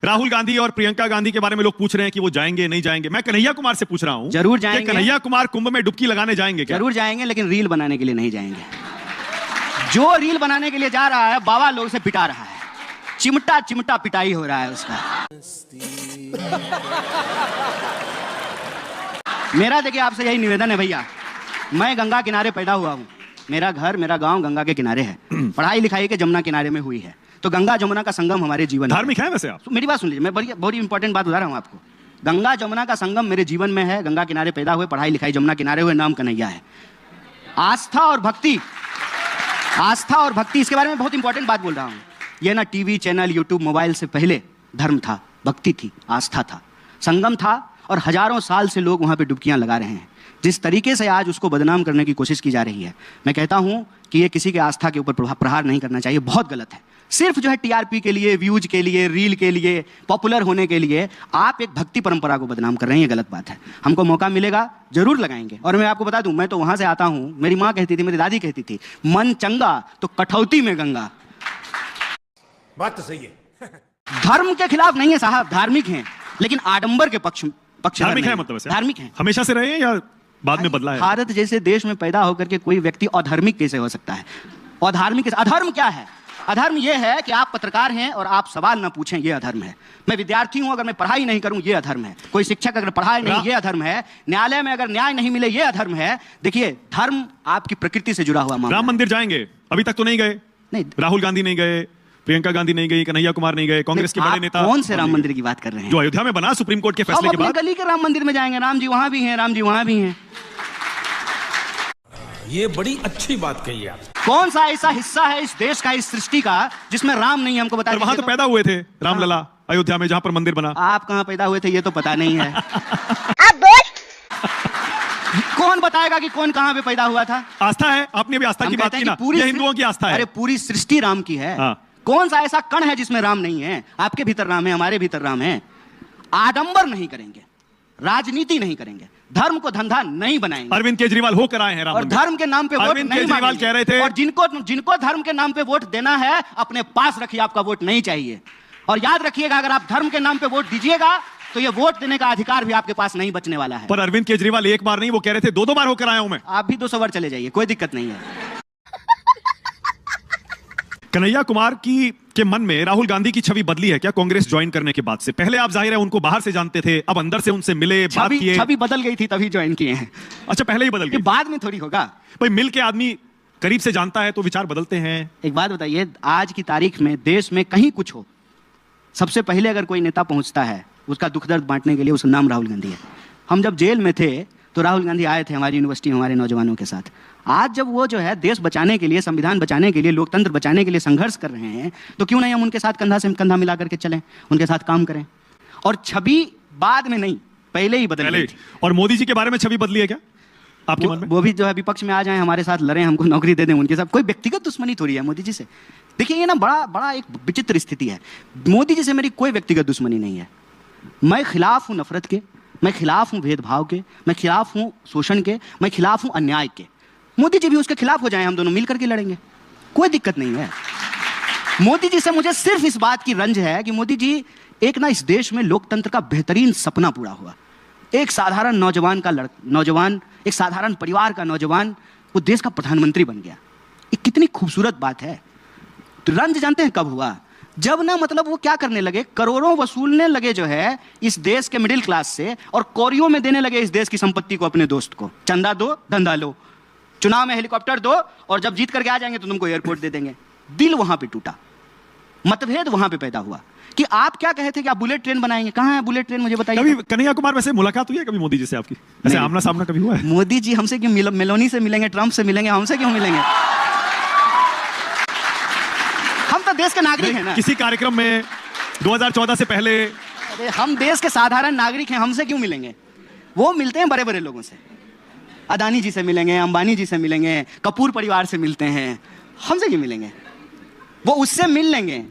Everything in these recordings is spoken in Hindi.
राहुल गांधी और प्रियंका गांधी के बारे में लोग पूछ रहे हैं कि वो जाएंगे नहीं जाएंगे। मैं कन्हैया कुमार से पूछ रहा हूं, जरूर जाएंगे। कन्हैया कुमार कुंभ में डुबकी लगाने जाएंगे क्या? जरूर जाएंगे, लेकिन रील बनाने के लिए नहीं जाएंगे। जो रील बनाने के लिए जा रहा है, बाबा लोग से पिटा रहा है, चिमटा चिमटा पिटाई हो रहा है उसका। मेरा देखिए आपसे यही निवेदन है भैया, मैं गंगा किनारे पैदा हुआ हूं, मेरा घर मेरा गांव गंगा के किनारे है, पढ़ाई लिखाई के जमुना किनारे में हुई है, तो गंगा जमुना का संगम हमारे जीवन में धार्मिक है वैसे आप? तो मेरी बात सुन लीजिए, मैं बहुत इंपॉर्टेंट बात बता रहा हूं आपको। गंगा जमुना का संगम मेरे जीवन में है, गंगा किनारे पैदा हुए, पढ़ाई लिखाई जमुना किनारे हुए, नाम कन्हैया है। आस्था और भक्ति, आस्था और भक्ति, इसके बारे में बहुत इंपॉर्टेंट बात बोल रहा हूं। ये ना टीवी चैनल यूट्यूब मोबाइल से पहले धर्म था, भक्ति थी, आस्था था, संगम था, और हजारों साल से लोग वहां पे डुबकियां लगा रहे हैं। जिस तरीके से आज उसको बदनाम करने की कोशिश की जा रही है, मैं कहता हूं कि ये किसी के आस्था के ऊपर प्रहार नहीं करना चाहिए, बहुत गलत है। सिर्फ जो है टीआरपी के लिए, व्यूज के लिए, रील के लिए, पॉपुलर होने के लिए आप एक भक्ति परंपरा को बदनाम कर रहे हैं, ये गलत बात है। हमको मौका मिलेगा जरूर लगाएंगे। और मैं आपको बता दूं, मैं तो वहां से आता हूं, मेरी माँ कहती थी, मेरी दादी कहती थी, मन चंगा तो कठौती में गंगा। बात तो सही है। धर्म के खिलाफ नहीं है साहब, धार्मिक हैं, लेकिन आडंबर के पक्ष धार्मिक है। मतलब धार्मिक है, हमेशा से रहे हैं या बाद में बदला है? भारत जैसे देश में पैदा होकर के कोई व्यक्ति अधार्मिक कैसे हो सकता है? अधार्मिक, अधर्म क्या है? अधर्म यह है कि आप पत्रकार हैं और आप सवाल ना पूछें, ये अधर्म है। मैं विद्यार्थी हूं, अगर मैं पढ़ाई नहीं करूं, ये अधर्म है। कोई शिक्षक अगर पढ़ाए नहीं, ये अधर्म है। न्यायालय में अगर न्याय नहीं मिले, ये अधर्म है। देखिए, धर्म आपकी प्रकृति से जुड़ा हुआ मामला। राम मंदिर जाएंगे? अभी तक तो नहीं गए। नहीं, राहुल गांधी नहीं गए, प्रियंका गांधी नहीं गई, कन्हैया कुमार नहीं गए, कांग्रेस के बड़े नेता। कौन से राम मंदिर की बात कर रहे हैं? जो अयोध्या में बना सुप्रीम कोर्ट के फैसले के बाद। गली के राम मंदिर में जाएंगे, राम जी वहां भी हैं, राम जी वहां भी हैं। ये बड़ी अच्छी बात कही आप। कौन सा ऐसा हिस्सा है इस देश का, इस सृष्टि का, जिसमें राम नहीं है? हमको बताइए। वहां तो पैदा हुए थे रामलला, अयोध्या में, जहां पर मंदिर बना। आप कहां पैदा हुए थे ये तो पता नहीं है। अब बोल। कौन बताएगा कि कौन कहां पे पैदा हुआ था? आस्था है, आपने भी आस्था की बात की ना, ये हिंदुओं की आस्था है। अरे पूरी सृष्टि राम की है। कौन सा ऐसा कण है जिसमें राम नहीं है? आपके भीतर राम है, हमारे भीतर राम है। आडंबर नहीं करेंगे, राजनीति नहीं करेंगे, धर्म को धंधा नहीं बनाएंगे। अरविंद केजरीवाल होकर आए हैं राम और मंदिर। धर्म के नाम पे वोट अरविंद नहीं केजरीवाल कह रहे थे, और जिनको धर्म के नाम पे वोट देना है अपने पास रखिए, आपका वोट नहीं चाहिए। और याद रखिएगा, अगर आप धर्म के नाम पे वोट दीजिएगा तो ये वोट देने का अधिकार भी आपके पास नहीं बचने वाला है। पर अरविंद केजरीवाल एक बार नहीं, वो कह रहे थे 2-2 बार होकर आया हूं मैं। आप भी 200 बार चले जाइए, कोई दिक्कत नहीं है। कन्हैया कुमार के मन में राहुल गांधी की छवि बदली है क्या कांग्रेस ज्वाइन करने के बाद से? पहले आप जाहिर है उनको बाहर से जानते थे, अब अंदर से उनसे मिले, बात किए। छवि बदल गई थी तभी ज्वाइन किए हैं। अच्छा, पहले ही बदल गई, बाद में थोड़ी होगा भाई। मिल के आदमी करीब से जानता है तो विचार बदलते हैं। एक बात बताइए, आज की तारीख में देश में कहीं कुछ हो, सबसे पहले अगर कोई नेता पहुंचता है उसका दुख दर्द बांटने के लिए, उसका नाम राहुल गांधी है। हम जब जेल में थे तो राहुल गांधी आए थे हमारी यूनिवर्सिटी में हमारे नौजवानों के साथ। आज जब वो जो है देश बचाने के लिए, संविधान बचाने के लिए, लोकतंत्र बचाने के लिए संघर्ष कर रहे हैं, तो क्यों नहीं हम उनके साथ कंधा से कंधा मिला करके चलें, उनके साथ काम करें? और छवि बाद में नहीं, पहले ही बदल गई थी। और मोदी जी के बारे में छवि बदली है क्या आपके मन में? वो भी जो है विपक्ष में आ जाए, हमारे साथ लड़े, हमको नौकरी दे दें, उनके साथ कोई व्यक्तिगत दुश्मनी थोड़ी है मोदी जी से। देखिए, ये ना बड़ा एक विचित्र स्थिति है। मोदी जी से मेरी कोई व्यक्तिगत दुश्मनी नहीं है। मैं खिलाफ हूं नफरत के, मैं खिलाफ हूं भेदभाव के, मैं खिलाफ हूं शोषण के, मैं खिलाफ हूं अन्याय के। मोदी जी भी उसके खिलाफ हो जाएं, हम दोनों मिलकर के लड़ेंगे, कोई दिक्कत नहीं है। मोदी जी से मुझे सिर्फ इस बात की रंज है कि मोदी जी एक ना इस देश में लोकतंत्र का बेहतरीन सपना पूरा हुआ। एक साधारण नौजवान, एक साधारण परिवार का नौजवान, वो देश का प्रधानमंत्री बन गया। ये कितनी खूबसूरत बात है। तो रंज जानते हैं कब हुआ? जब ना मतलब वो क्या करने लगे, करोड़ों वसूलने लगे जो है इस देश के मिडिल क्लास से, और कौड़ियों में देने लगे इस देश की संपत्ति को अपने दोस्त को। चंदा दो, धंधा लो, चुनाव में हेलीकॉप्टर दो, और जब जीत करके आ जाएंगे तो तुमको एयरपोर्ट दे देंगे। दिल वहां पे टूटा, मतभेद वहां पे पैदा हुआ कि आप क्या कहे थे कि आप बुलेट ट्रेन बनाएंगे। कहां है बुलेट ट्रेन, मुझे बताइए। कभी कन्हैया कुमार वैसे मुलाकात हुई है कभी मोदी जी से आपकी? ऐसे आमना सामना कभी हुआ है? मोदी जी हमसे क्यों, मेलोनी से मिलेंगे, ट्रंप से मिलेंगे, हमसे क्यों मिलेंगे? हम तो देश के नागरिक हैं ना। किसी कार्यक्रम में 2014 से पहले? अरे हम देश के साधारण नागरिक हैं, हमसे क्यों मिलेंगे? वो मिलते हैं बड़े बड़े लोगों से, अदानी जी से मिलेंगे, अंबानी जी से मिलेंगे, कपूर परिवार से मिलते हैं, हमसे क्यों मिलेंगे? वो उससे मिल लेंगे,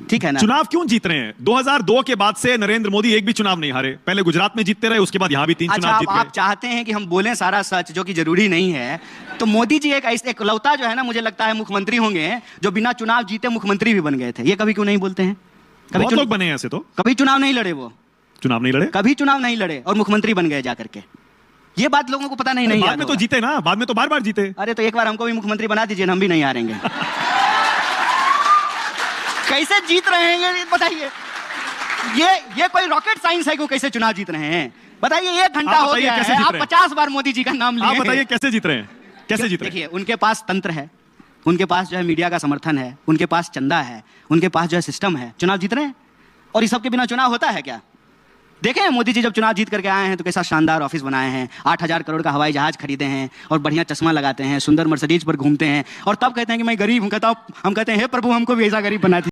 ठीक है ना। चुनाव क्यों जीत रहे हैं? 2002 के बाद से नरेंद्र मोदी एक भी चुनाव नहीं हारे। पहले गुजरात में जीतते रहे, उसके बाद यहां भी 3 चुनाव जीत गए। आप चाहते हैं कि हम बोलें सारा सच, जो कि जरूरी नहीं है, तो मोदी जी एक इकलौता जो है ना, मुझे लगता है मुख्यमंत्री होंगे जो बिना चुनाव जीते मुख्यमंत्री भी बन गए थे। ये कभी क्यों नहीं बोलते हैं? बहुत लोग बने हैं ऐसे तो। कभी चुनाव नहीं लड़े वो, चुनाव नहीं लड़े, कभी चुनाव नहीं लड़े और मुख्यमंत्री बन गए जाकर के। ये बात लोगों को पता नहीं बाद याद में तो होगा। जीते ना, बाद में तो बार बार जीते। अरे तो एक बार हमको भी मुख्यमंत्री बना दीजिए ना, हम भी नहीं हारेंगे। कैसे जीत रहे हैं ये बताइए? ये कोई रॉकेट साइंस है कि कैसे चुनाव जीत रहे हैं? बताइए, 1 घंटा हो गया है, आप 50 बार मोदी जी का नाम लिए। आप बताइए कैसे जीत रहे हैं, कैसे जीत रहे हैं? देखिए, उनके पास तंत्र है, उनके पास जो है मीडिया का समर्थन है, उनके पास चंदा है, उनके पास जो है सिस्टम है, चुनाव जीत रहे हैं। और इस सब के बिना चुनाव होता है क्या? देखें मोदी जी जब चुनाव जीत करके आए हैं तो कैसा शानदार ऑफिस बनाए हैं, 8,000 करोड़ का हवाई जहाज खरीदे हैं और बढ़िया चश्मा लगाते हैं, सुंदर मर्सिडीज पर घूमते हैं और तब कहते हैं कि मैं गरीब हूं। हम कहते हैं हे प्रभु हमको भी ऐसा गरीब बना दीजिए।